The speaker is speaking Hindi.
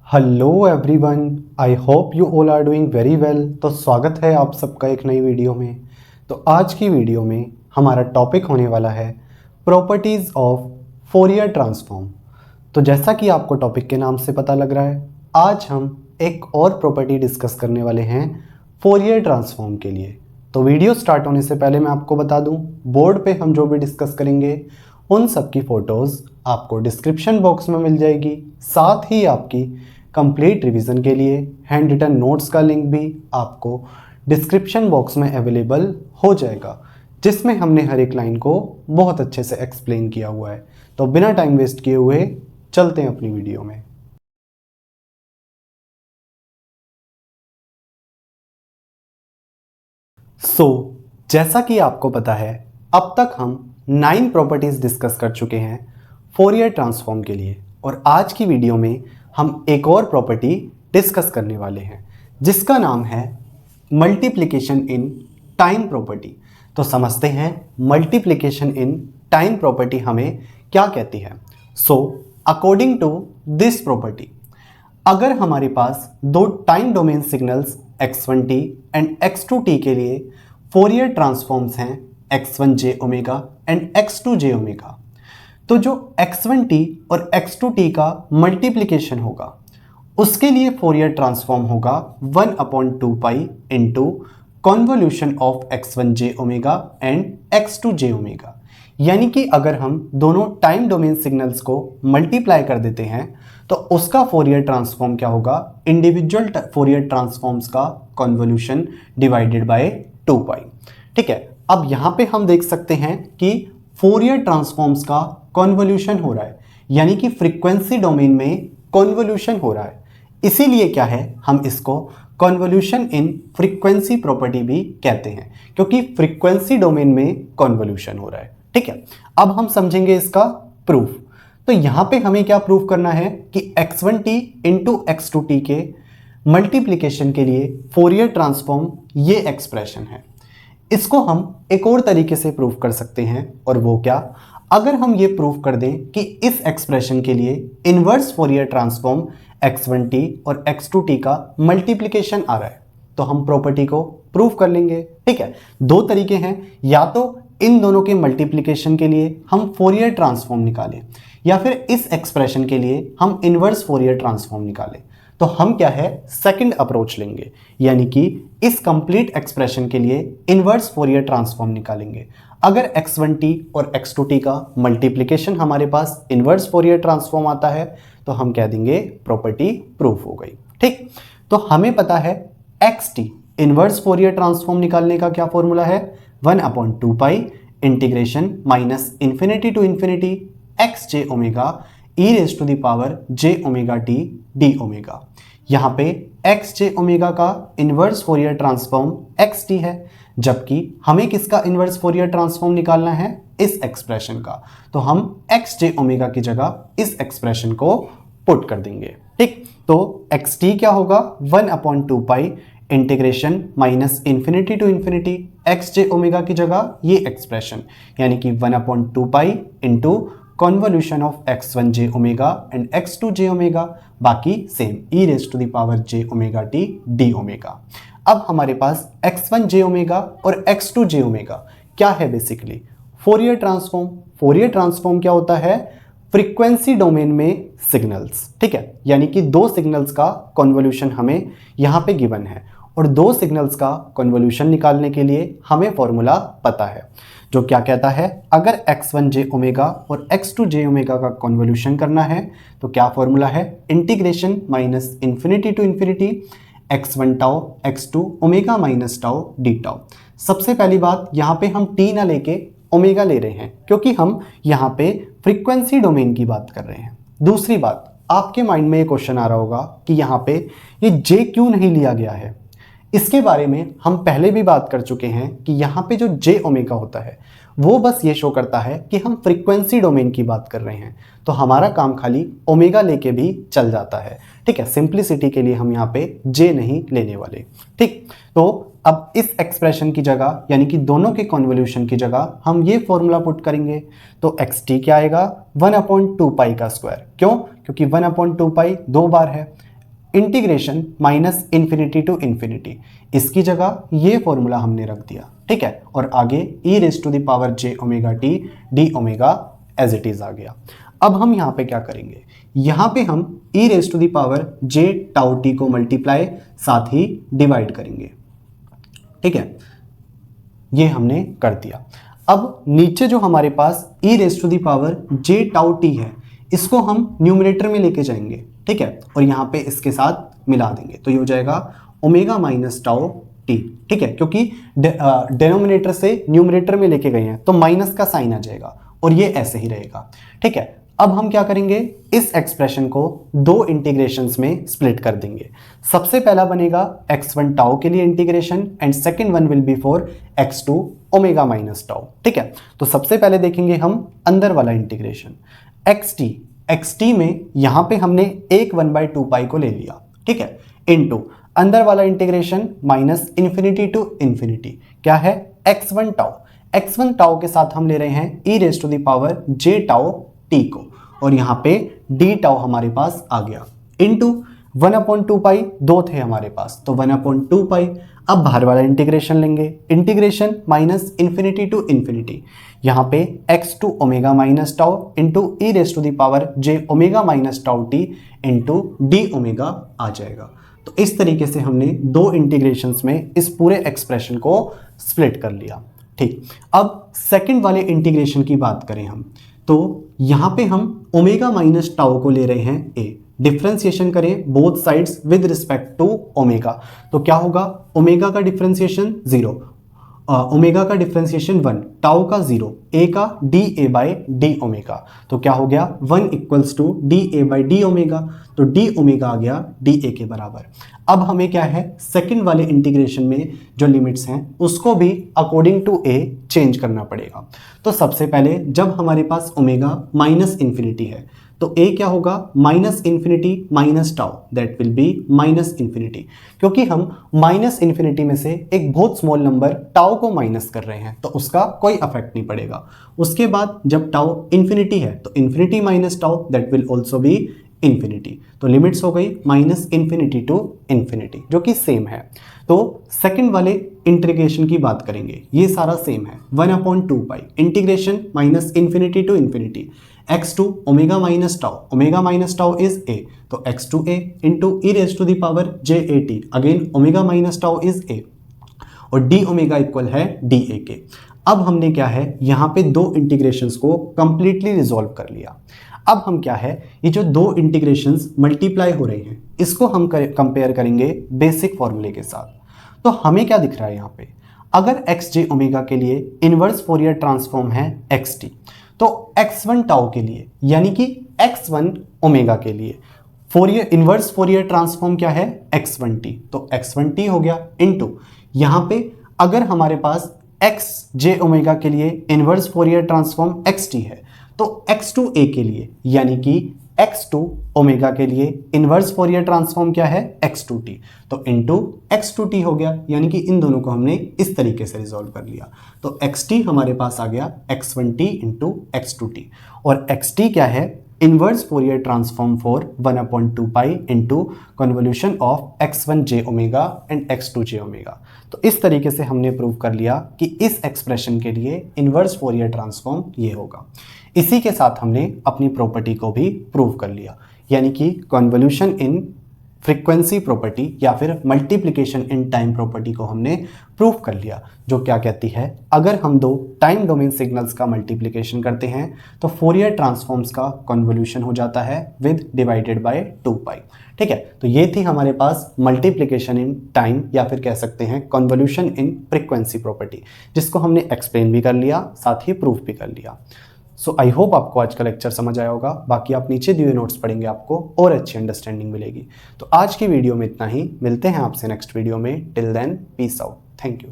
Hello everyone, I hope you all are doing very well. तो स्वागत है आप सबका एक नई वीडियो में। तो आज की वीडियो में हमारा टॉपिक होने वाला है प्रॉपर्टीज़ ऑफ फोरियर ट्रांसफॉर्म। तो जैसा कि आपको टॉपिक के नाम से पता लग रहा है, आज हम एक और प्रॉपर्टी डिस्कस करने वाले हैं फोरियर ट्रांसफॉर्म के लिए। तो वीडियो स्टार्ट होने से पहले मैं आपको बता दूं, बोर्ड पे हम जो भी डिस्कस करेंगे उन सब की फ़ोटोज़ आपको डिस्क्रिप्शन बॉक्स में मिल जाएगी। साथ ही आपकी कंप्लीट रिवीजन के लिए हैंड रिटन नोट्स का लिंक भी आपको डिस्क्रिप्शन बॉक्स में अवेलेबल हो जाएगा, जिसमें हमने हर एक लाइन को बहुत अच्छे से एक्सप्लेन किया हुआ है। तो बिना टाइम वेस्ट किए हुए चलते हैं अपनी वीडियो में। जैसा कि आपको पता है, अब तक हम 9 प्रॉपर्टीज डिस्कस कर चुके हैं फोरियर ट्रांसफॉर्म के लिए, और आज की वीडियो में हम एक और प्रॉपर्टी डिस्कस करने वाले हैं जिसका नाम है मल्टीप्लिकेशन इन टाइम प्रॉपर्टी। तो समझते हैं मल्टीप्लिकेशन इन टाइम प्रॉपर्टी हमें क्या कहती है। अकॉर्डिंग टू दिस प्रॉपर्टी, अगर हमारे पास दो time domain signals x1t and x2t के लिए फोरियर ट्रांसफॉर्म्स हैं x1j omega and x2j omega, तो जो x1t और x2t का मल्टीप्लिकेशन होगा उसके लिए फोरियर ट्रांसफॉर्म होगा 1/2 pi into convolution of x1j omega and x2j omega. यानी कि अगर हम दोनों टाइम डोमेन सिग्नल्स को मल्टीप्लाई कर देते हैं तो उसका फोरियर ट्रांसफॉर्म क्या होगा, इंडिविजुअल फोरियर ट्रांसफॉर्म्स का कॉन्वोल्यूशन डिवाइडेड बाय 2 पाई। ठीक है, अब यहां पे हम देख सकते हैं कि फोरियर ट्रांसफॉर्म्स का कॉन्वोल्यूशन हो रहा है, यानी कि फ्रीक्वेंसी डोमेन में कॉन्वोल्यूशन हो रहा है। इसीलिए क्या है, हम इसको कॉन्वोल्यूशन इन फ्रीक्वेंसी प्रॉपर्टी भी कहते हैं, क्योंकि फ्रीक्वेंसी डोमेन में कॉन्वोल्यूशन हो रहा है। ठीक है, अब हम समझेंगे इसका प्रूफ। तो यहां पे हमें क्या प्रूफ करना है कि x1t इंटू x2t के मल्टीप्लिकेशन के लिए फोरियर ट्रांसफॉर्म ये एक्सप्रेशन है। इसको हम एक और तरीके से प्रूफ कर सकते हैं, और वो क्या, अगर हम ये प्रूफ कर दें कि इस एक्सप्रेशन के लिए इनवर्स फोरियर ट्रांसफॉर्म x1t और x2t का मल्टीप्लिकेशन आ रहा है, तो हम प्रॉपर्टी को प्रूफ कर लेंगे। ठीक है, दो तरीके हैं, या तो इन दोनों के मल्टीप्लिकेशन के लिए हम फोरियर ट्रांसफॉर्म निकालें, या फिर इस एक्सप्रेशन के लिए हम इनवर्स फोरियर ट्रांसफॉर्म निकालें। तो हम क्या है, सेकंड अप्रोच लेंगे, यानी कि इस कंप्लीट एक्सप्रेशन के लिए इनवर्स फोरियर ट्रांसफॉर्म निकालेंगे। अगर x1t और x2t का मल्टीप्लिकेशन हमारे पास इनवर्स फोरियर ट्रांसफॉर्म आता है तो हम कह देंगे प्रॉपर्टी प्रूफ हो गई। ठीक, तो हमें पता है xt इनवर्स फोरियर ट्रांसफॉर्म निकालने का क्या फॉर्मूला है, 1/2 pi integration minus infinity to infinity xj omega e raise to the power j omega t d omega. यहाँ पे xj ओमेगा का इनवर्स फोरियर ट्रांसफॉर्म xt है, जबकि हमें किसका इनवर्स फोरियर ट्रांसफॉर्म निकालना है, इस एक्सप्रेशन का। तो हम xj ओमेगा की जगह इस एक्सप्रेशन को पुट कर देंगे। ठीक, तो xt क्या होगा, 1/2 pi integration minus infinity to infinity xj omega की जगह ये एक्सप्रेशन, यानी कि 1/2 pi into convolution of x1j omega and x2j omega, बाकी same e raise to the power j omega t d omega. अब हमारे पास x1j ओमेगा और x2j ओमेगा क्या है, basically Fourier transform. Fourier transform क्या होता है, फ्रीक्वेंसी डोमेन में सिग्नल्स। ठीक है, यानी कि दो सिग्नल्स का कॉन्वोल्यूशन हमें यहाँ पे गिवन है, और दो सिग्नल्स का कॉन्वोल्यूशन निकालने के लिए हमें फॉर्मूला पता है, जो क्या कहता है, अगर x1j ओमेगा और x2j ओमेगा का कॉन्वोल्यूशन करना है तो क्या फॉर्मूला है, integration minus infinity to infinity x1 tau x2 omega minus tau d tau. सबसे पहली बात, यहाँ पे हम t ना लेके ओमेगा ले रहे हैं, क्योंकि हम यहाँ पे फ्रीक्वेंसी डोमेन की बात कर रहे हैं। दूसरी बात, आपके माइंड में ये क्वेश्चन आ रहा होगा कि यहाँ पे ये j क्यों नहीं लिया गया है। इसके बारे में हम पहले भी बात कर चुके हैं कि यहाँ पे जो j ओमेगा होता है वो बस ये शो करता है कि हम फ्रीक्वेंसी डोमेन की बात कर रहे हैं, तो हमारा काम खाली ओमेगा लेके भी चल जाता है। ठीक है, सिंप्लिसिटी के लिए हम यहाँ पे j नहीं लेने वाले। ठीक, तो अब इस एक्सप्रेशन की जगह, यानी कि दोनों के कॉन्वोल्यूशन की जगह हम ये फॉर्मूला पुट करेंगे, तो xt क्या आएगा, 1/2 पाई का स्क्वायर। क्यों, क्योंकि 1/2 पाई 2 बार है, integration minus infinity to infinity, इसकी जगह ये फॉर्मूला हमने रख दिया, ठीक है। और आगे e raise to the power j omega t D omega as it is आ गया। अब हम यहाँ पे क्या करेंगे, यहाँ पे हम e raise to the power j tau t को मल्टीप्लाई साथ ही डिवाइड करेंगे, ठीक है। ये हमने कर दिया। अब नीचे जो हमारे पास e raise to the power j tau t है, इसको हम न्यूमरेटर में लेके जाएंगे, ठीक है, और यहाँ पे इसके साथ मिला देंगे, तो ये हो जाएगा ओमेगा माइनस टाउ टी, ठीक है, क्योंकि डेनोमिनेटर से न्यूमरेटर में लेके गए हैं तो माइनस का साइन आ जाएगा और ये ऐसे ही रहेगा, ठीक है। अब हम क्या करेंगे, इस एक्सप्रेशन को दो इंटीग्रेशंस में स्प्लिट कर देंगे। सबसे पहला बनेगा x1 टाउ के लिए integration and second one will be for x2 omega minus tau, ठीक है। तो सबसे पहले देखेंगे हम अंदर वाला इंटीग्रेशन xt में यहां पे हमने एक 1/2 पाई को ले लिया, ठीक है, इनटू अंदर वाला integration minus infinity to infinity, क्या है x1 टाउ के साथ हम ले रहे हैं e raise to the power j tau t को, और यहां पे d टाउ हमारे पास आ गया, इनटू 1/2 पाई, दो थे हमारे पास तो 1/2 पाई। अब बाहर वाला इंटीग्रेशन लेंगे, integration minus infinity to infinity, यहाँ पे x2 omega minus tau into E raise to the power j omega minus tau t into D omega आ जाएगा। तो इस तरीके से हमने दो इंटीग्रेशंस में इस पूरे एक्सप्रेशन को स्प्लिट कर लिया, ठीक। अब सेकंड वाले इंटीग्रेशन की बात करें हम, तो यहाँ पे हम ओमेगा माइनस टाउ को ले रहे हैं a, डिफ्रेंसिएशन करें both sides with respect to omega, तो क्या होगा, ओमेगा का डिफ्रेंसिएशन 0, ओमेगा का डिफ्रेंसिएशन 1, टाउ का 0, a का d a by d omega, तो क्या हो गया 1 equals to d a by d omega, तो डी ओमेगा आ गया डी ए के बराबर। अब हमें क्या है, सेकंड वाले इंटीग्रेशन में जो लिमिट्स हैं उसको भी अकॉर्डिंग टू a चेंज करना पड़ेगा। तो सबसे पहले जब हमारे पास ओमेगा माइनस इन्फिनिटी है तो a क्या होगा, minus infinity minus tau, that will be minus infinity, क्योंकि हम माइनस इन्फिनिटी में से एक बहुत स्मॉल नंबर टाउ को माइनस कर रहे हैं तो उसका कोई अफेक्ट नहीं पड़ेगा। उसके बाद जब टाउ इन्फिनिटी है तो infinity minus tau, that will also be infinity, तो लिमिट्स हो गई माइनस इन्फिनिटी टू इन्फिनिटी, जो कि सेम है। तो सेकंड वाले इंटीग्रेशन की बात करेंगे, ये सारा सेम है, 1/2 pi integration minus infinity to infinity x2 omega minus tau is a, तो x2a into E raise to the power j at, again omega minus tau is a, और d ओमेगा इक्वल है da के। अब हमने क्या है, यहाँ पे दो इंटीग्रेशंस को कंप्लीटली रिजॉल्व कर लिया। अब हम क्या है, ये जो दो इंटीग्रेशंस मल्टीप्लाई हो रहे हैं इसको हम कंपेयर करेंगे बेसिक फॉर्मूले के साथ। तो हमें क्या दिख रहा है यहाँ पे, अगर xj ओमेगा के लिए इनवर्स फोरियर ट्रांसफॉर्म है xt, तो x1 टाउ के लिए यानी कि x1 ओमेगा के लिए इनवर्स फोरियर ट्रांसफॉर्म क्या है, x1t, तो x1t हो गया, इनटू यहाँ पे अगर हमारे पास xj ओमेगा के लिए इनवर्स फोरियर ट्रांसफॉर्म xt है तो x2a के लिए यानी कि x2 ओमेगा के लिए इनवर्स फोरियर ट्रांसफॉर्म क्या है, x2t, तो इनटू x2t हो गया, यानी कि इन दोनों को हमने इस तरीके से रिजॉल्व कर लिया। तो xt हमारे पास आ गया x1t इंटू x2t, और xt क्या है, inverse Fourier transform for 1/2 pi into convolution of x1j omega and x2j omega. तो इस तरीके से हमने प्रूव कर लिया कि इस एक्सप्रेशन के लिए इनवर्स फोरियर ट्रांसफॉर्म ये होगा। इसी के साथ हमने अपनी प्रॉपर्टी को भी प्रूव कर लिया, यानी कि कन्वोल्यूशन इन फ्रीक्वेंसी प्रॉपर्टी या फिर मल्टीप्लिकेशन इन टाइम प्रॉपर्टी को हमने प्रूव कर लिया, जो क्या कहती है, अगर हम दो टाइम डोमेन सिग्नल्स का मल्टीप्लिकेशन करते हैं तो फोरियर ट्रांसफॉर्म्स का कन्वोल्यूशन हो जाता है विद डिवाइडेड बाय 2 पाई। ठीक है, तो ये थी हमारे पास मल्टीप्लिकेशन इन टाइम या फिर कह सकते हैं कन्वोल्यूशन इन फ्रीक्वेंसी प्रॉपर्टी, जिसको हमने एक्सप्लेन भी कर लिया, साथ ही प्रूफ भी कर लिया। सो आई होप आपको आज का लेक्चर समझ आया होगा। बाकी आप नीचे दिए नोट्स पढ़ेंगे, आपको और अच्छी अंडरस्टैंडिंग मिलेगी। तो आज की वीडियो में इतना ही, मिलते हैं आपसे नेक्स्ट वीडियो में। Till then peace out, thank you.